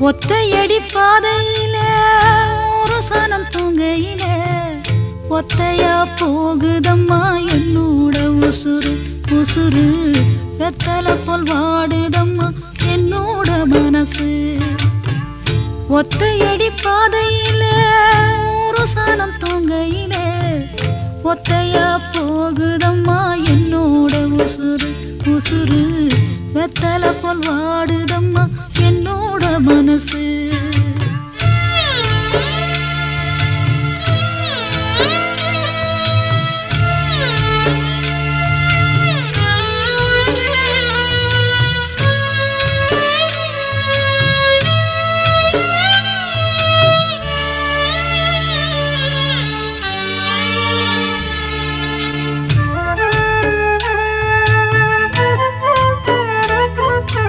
ஒத்தையடி பாதையில ஒரு சனம் தூங்கையில ஒத்தையா போகுதம்மா என்னோட உசுறு உசுறு வெத்தலை போல் வாடுதம்மா என்னோட மனசு ஒத்தையடி பாதையில ஒரு சனம் தூங்கையில ஒத்தையா போகுதம்மா என்னோட உசுறு உசுறு வெத்தலை போல் வாடுதம்மா என்னோட மனசு